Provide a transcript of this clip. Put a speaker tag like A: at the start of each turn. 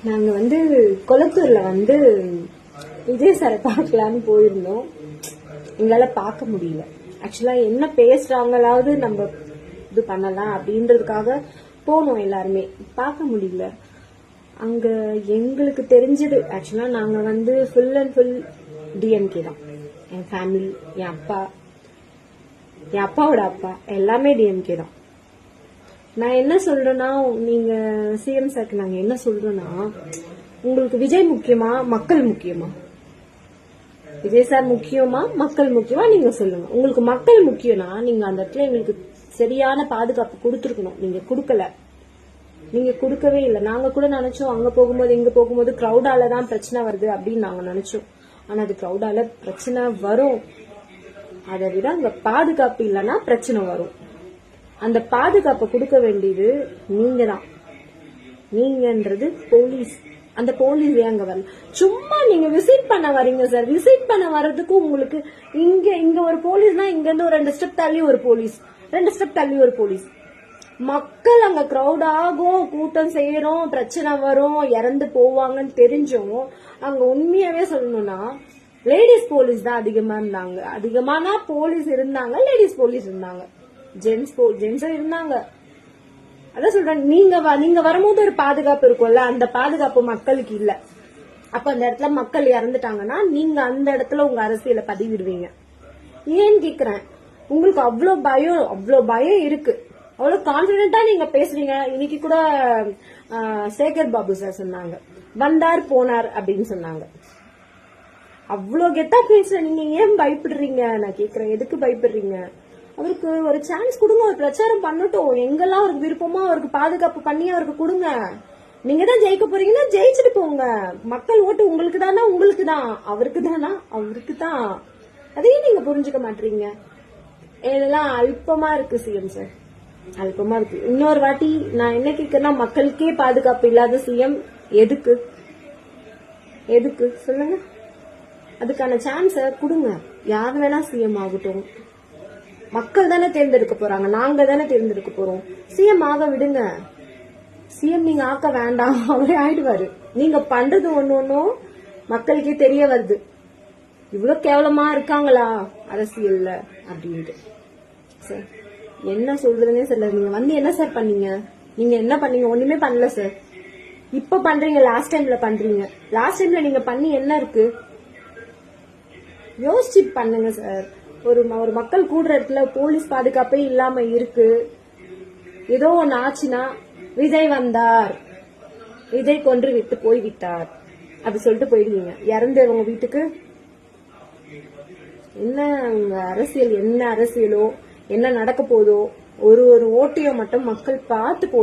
A: நாங்க கொளத்தூர்ல விஜய் சாரை பார்க்கலான்னு போயிருந்தோம். எங்களால பார்க்க முடியல. ஆக்சுவலா என்ன பேசுறாங்களாவது நம்ம இது பண்ணலாம் அப்படின்றதுக்காக போனோம். எல்லாருமே பார்க்க முடியல. அங்க எங்களுக்கு தெரிஞ்சது ஆக்சுவலா நாங்க ஃபுல் அண்ட் ஃபுல் டிஎம்கே தான். என் ஃபேமிலி, என் அப்பா, என் அப்பாவோட அப்பா எல்லாமே டிஎம்கே தான். நான் என்ன சொல்றேன்னா, நீங்க சிஎம் சாருக்கு நாங்க என்ன சொல்றோம்னா, உங்களுக்கு விஜய் முக்கியமா மக்கள் முக்கியமா? விஜய் சார் முக்கியமா மக்கள் முக்கியமா? நீங்க சொல்லுங்க. உங்களுக்கு மக்கள் முக்கியம்னா நீங்க அந்த இடத்துல எங்களுக்கு சரியான பாதுகாப்பு கொடுத்துருக்கணும். நீங்க கொடுக்கல. நீங்க கொடுக்கவே இல்லை. நாங்க கூட நினைச்சோம் அங்க போகும்போது இங்க போகும்போது கிரௌடால தான் பிரச்சனை வருது அப்படின்னு நாங்க நினைச்சோம். ஆனா அது கிரௌடால பிரச்சனை வரும். அதை விட அங்க பாதுகாப்பு இல்லைன்னா பிரச்சனை வரும். அந்த பாதுகாப்பை கொடுக்க வேண்டியது நீங்க தான். நீங்கன்றது போலீஸ். அந்த போலீஸ் அங்க வரல. சும்மா நீங்க விசிட் பண்ண வரீங்க சார். விசிட் பண்ண வர்றதுக்கு உங்களுக்கு இங்க ஒரு போலீஸ்னா இங்க இருந்து ஒரு 2 ஸ்டெப் தள்ளி ஒரு போலீஸ், 2 ஸ்டெப் தள்ளி ஒரு போலீஸ். மக்கள் அங்க கிரௌட் ஆகும், கூட்டம் செய்யறோம், பிரச்சனை வரும், இறந்து போவாங்கன்னு தெரிஞ்சும் அங்க உண்மையாவே சொல்லணும்னா லேடிஸ் போலீஸ் தான் அதிகமா இருந்தாங்க. அதிகமான போலீஸ் இருந்தாங்க, லேடிஸ் போலீஸ் இருந்தாங்க, ஜென்ஸும் இருந்தாங்க. அதான் சொல்றேன், நீங்க வரும்போது ஒரு பாதுகாப்பு இருக்கும்ல, அந்த பாதுகாப்பு மக்களுக்கு இல்ல. அப்ப அந்த இடத்துல மக்கள் இறந்துட்டாங்கன்னா நீங்க அந்த இடத்துல உங்க அரசியலை பதிவிடுவீங்க. ஏன்னு கேக்குறேன். உங்களுக்கு அவ்வளவு பயம் இருக்கு, அவ்வளவு கான்பிடென்டா நீங்க பேசுறீங்க. இன்னைக்கு கூட சேகர் பாபு சார் சொன்னாங்க, வந்தார் போனார் அப்படின்னு சொன்னாங்க. அவ்வளவு கெத்தா பேசுற நீங்க ஏன் பயப்படுறீங்க? நான் கேக்குறேன், எதுக்கு பயப்படுறீங்க? அவருக்கு ஒரு சான்ஸ் கொடுங்க, ஒரு பிரச்சாரம் பண்ணட்டும். எங்கெல்லாம் அவருக்கு விருப்பமோ அவருக்கு பாதுகாப்பு பண்ணி அவருக்கு கொடுங்க. நீங்க தான் ஜெயிக்க போறீங்கன்னா ஜெயிச்சுட்டு போங்க. மக்கள் ஓட்டு உங்களுக்கு தானா? உங்களுக்கு தான். அவருக்கு தானா? அவருக்கு தான். அதையும் நீங்க புரிஞ்சுக்க மாட்டீங்க. இதெல்லாம் அல்பமா இருக்கு சிஎம் சார், அல்பமா இருக்கு. இன்னொரு வாட்டி நான் என்ன கேக்குறேன்னா, மக்களுக்கே பாதுகாப்பு இல்லாத சிஎம் எதுக்கு? எதுக்கு சொல்லுங்க? அதுக்கான சான்ஸ கொடுங்க. யார் வேணா சிஎம் ஆகட்டும். மக்கள் தானே தேர்ந்தெடுக்க போறாங்க, நாங்க தானே தேர்ந்தெடுக்க போறோம். சிஎம் ஆக விடுங்க. சிஎம் நீங்க ஆக்க வேண்டாம், அவரே ஆயிடுவாரு. நீங்க பண்றது ஒன்னும் மக்களுக்கே தெரிய வருது. இவ்வளவு கேவலமா இருக்காங்களா அரசியல்ல அப்படின்ட்டு. சார் என்ன சொல்றதுன்னே தெரியல. நீங்க என்ன சார் பண்ணீங்க? நீங்க என்ன பண்ணீங்க? ஒண்ணுமே பண்ணல சார். இப்ப பண்றீங்க, லாஸ்ட் டைம்ல பண்றீங்க. லாஸ்ட் டைம்ல நீங்க பண்ணி என்ன இருக்கு? யோசிச்சு பண்ணுங்க சார். ஒரு மக்கள் கூடுற இடத்துல போலீஸ் பாதுகாப்பே இல்லாம இருக்கு. ஏதோ ஒன்னு ஆச்சுன்னா விஜய் வந்தார், விஜய் கொன்று விட்டு போய்விட்டார் அப்படி சொல்லிட்டு போயிடுவீங்க. இறந்தவங்க வீட்டுக்கு என்ன உங்க அரசியல்? என்ன அரசியலோ, என்ன நடக்க போதோ, ஒரு ஓட்டையோ மட்டும் மக்கள் பார்த்து போடு.